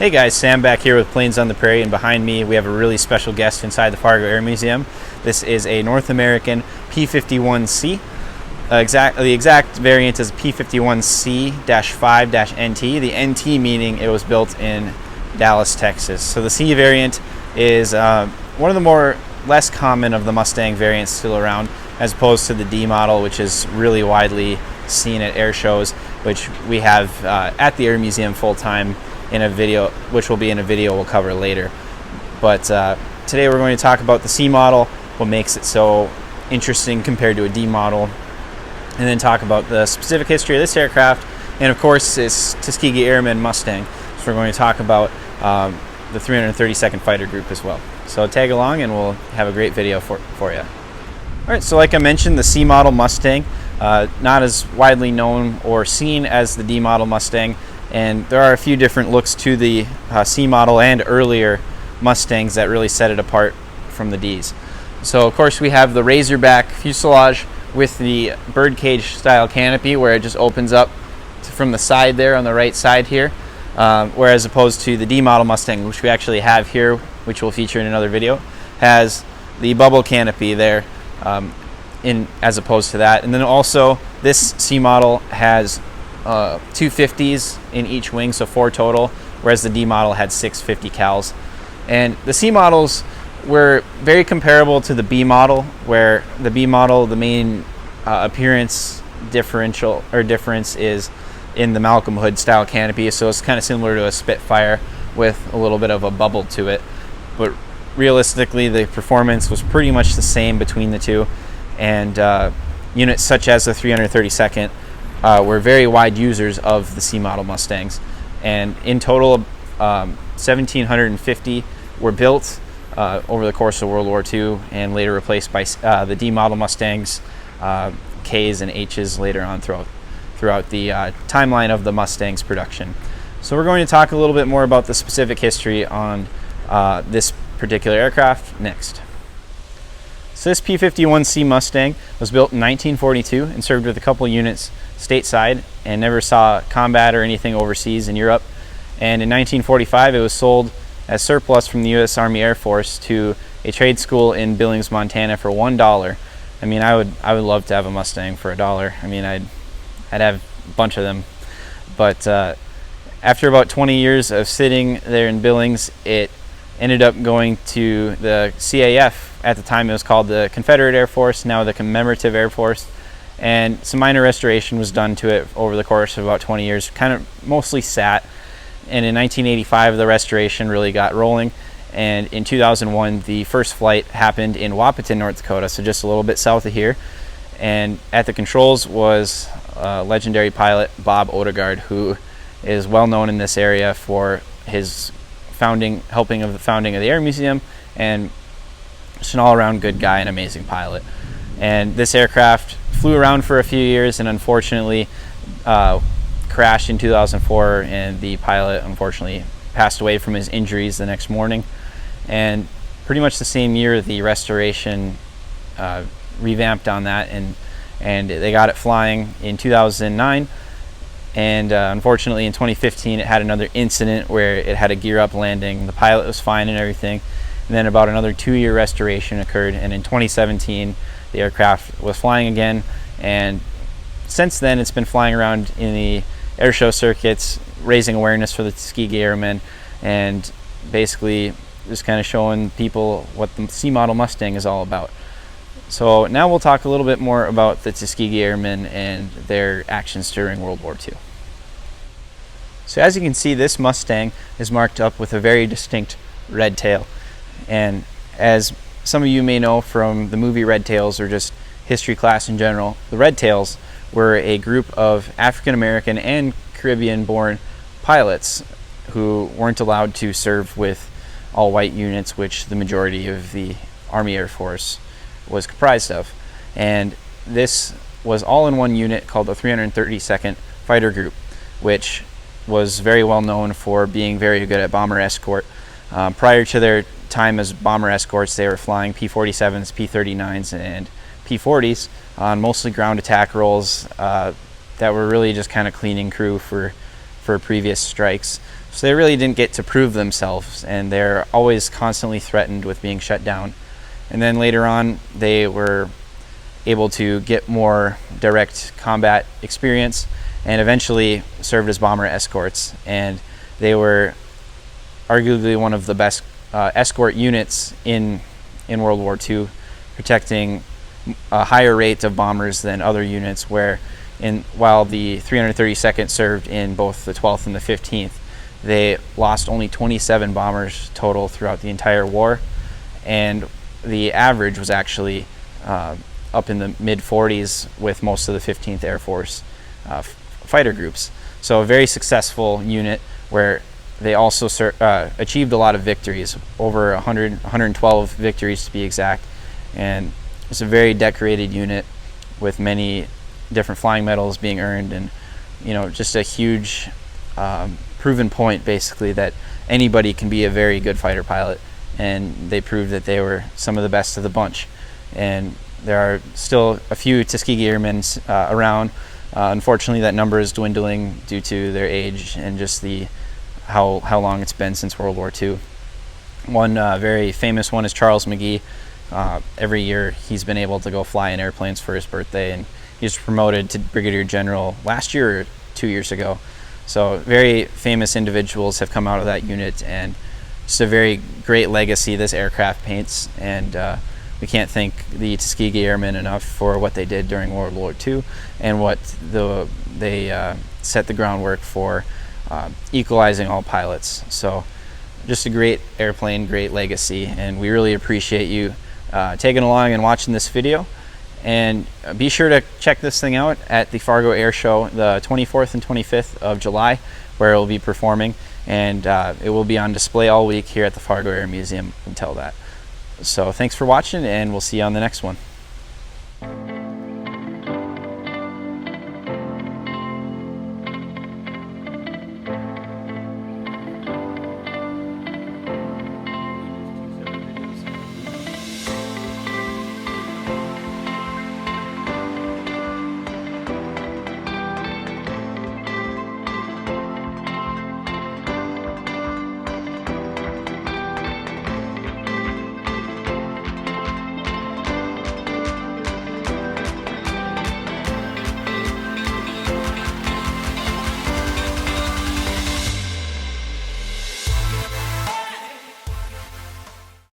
Hey guys, Sam back here with Planes on the Prairie, and behind me we have a really special guest inside the Fargo Air Museum. This is a North American P-51C. The exact variant is P-51C-5-NT, the NT meaning it was built in Dallas, Texas. So the C variant is one of the less common of the Mustang variants still around, as opposed to the D model, which is really widely seen at air shows, which we have at the Air Museum full-time in a video, which will be in a video we'll cover later. But today we're going to talk about the C model, what makes it so interesting compared to a D model, and then talk about the specific history of this aircraft, and of course this Tuskegee Airmen Mustang. So we're going to talk about the 332nd Fighter Group as well. So tag along and we'll have a great video for you. Alright, so like I mentioned, the C model Mustang, not as widely known or seen as the D model Mustang, and there are a few different looks to the C model and earlier Mustangs that really set it apart from the Ds. So of course we have the Razorback fuselage with the birdcage style canopy, where it just opens up from the side there on the right side here, whereas opposed to the D model Mustang, which we actually have here, which we'll feature in another video, has the bubble canopy there as opposed to that. And then also this C model has 250s in each wing, so 4 total, whereas the D model had 650 cals. And the C models were very comparable to the B model, where the B model, the main appearance difference is in the Malcolm Hood style canopy, so it's kind of similar to a Spitfire with a little bit of a bubble to it. But realistically, the performance was pretty much the same between the two, and units such as the 332nd were very wide users of the C model Mustangs, and in total 1,750 were built over the course of World War II, and later replaced by the D model Mustangs, Ks and Hs later on throughout the timeline of the Mustang's production. So we're going to talk a little bit more about the specific history on this particular aircraft next. So this P-51C Mustang was built in 1942 and served with a couple units stateside and never saw combat or anything overseas in Europe. And in 1945 it was sold as surplus from the U.S. Army Air Force to a trade school in Billings, Montana for $1. I mean, I would love to have a Mustang for $1. I mean, I'd have a bunch of them. But after about 20 years of sitting there in Billings, it ended up going to the CAF. At the time it was called the Confederate Air Force, now the Commemorative Air Force, and some minor restoration was done to it over the course of about 20 years, kind of mostly sat. And in 1985 the restoration really got rolling, and in 2001 the first flight happened in Wahpeton, North Dakota, so just a little bit south of here. And at the controls was legendary pilot Bob Odegaard, who is well known in this area for his helping of the founding of the Air Museum, and just an all-around good guy and amazing pilot. And this aircraft flew around for a few years and unfortunately crashed in 2004, and the pilot unfortunately passed away from his injuries the next morning. And pretty much the same year the restoration revamped on that, and they got it flying in 2009. And unfortunately in 2015 it had another incident where it had a gear up landing. The pilot was fine and everything, and then about another 2-year restoration occurred, and in 2017 the aircraft was flying again. And since then it's been flying around in the air show circuits, raising awareness for the Tuskegee Airmen, and basically just kind of showing people what the C model Mustang is all about. So now we'll talk a little bit more about the Tuskegee Airmen and their actions during World War II. So as you can see, this Mustang is marked up with a very distinct red tail. And as some of you may know from the movie Red Tails, or just history class in general, the Red Tails were a group of African American and Caribbean born pilots who weren't allowed to serve with all white units, which the majority of the Army Air Force was comprised of. And this was all in one unit called the 332nd Fighter Group, which was very well known for being very good at bomber escort. Prior to their time as bomber escorts, they were flying P-47s, P-39s, and P-40s on mostly ground attack roles that were really just kind of cleaning crew for previous strikes. So they really didn't get to prove themselves, and they're always constantly threatened with being shut down. And then later on, they were able to get more direct combat experience and eventually served as bomber escorts. And they were arguably one of the best escort units in World War II, protecting a higher rate of bombers than other units, while the 332nd served in both the 12th and the 15th, they lost only 27 bombers total throughout the entire war, and the average was actually up in the mid-40s with most of the 15th Air Force fighter groups. So a very successful unit where they also achieved a lot of victories, over 112 victories to be exact, and it's a very decorated unit with many different flying medals being earned, and just a huge proven point basically that anybody can be a very good fighter pilot, and they proved that they were some of the best of the bunch. And there are still a few Tuskegee Airmen around. Unfortunately, that number is dwindling due to their age and just how long it's been since World War II. One very famous one is Charles McGee. Every year he's been able to go fly in airplanes for his birthday, and he was promoted to Brigadier General last year or 2 years ago. So very famous individuals have come out of that unit, and it's a very great legacy this aircraft paints, and we can't thank the Tuskegee Airmen enough for what they did during World War II and what they set the groundwork for equalizing all pilots. So just a great airplane, great legacy, and we really appreciate you taking along and watching this video. And be sure to check this thing out at the Fargo Air Show the 24th and 25th of July, where it will be performing, and it will be on display all week here at the Fargo Air Museum until that. So thanks for watching, and we'll see you on the next one.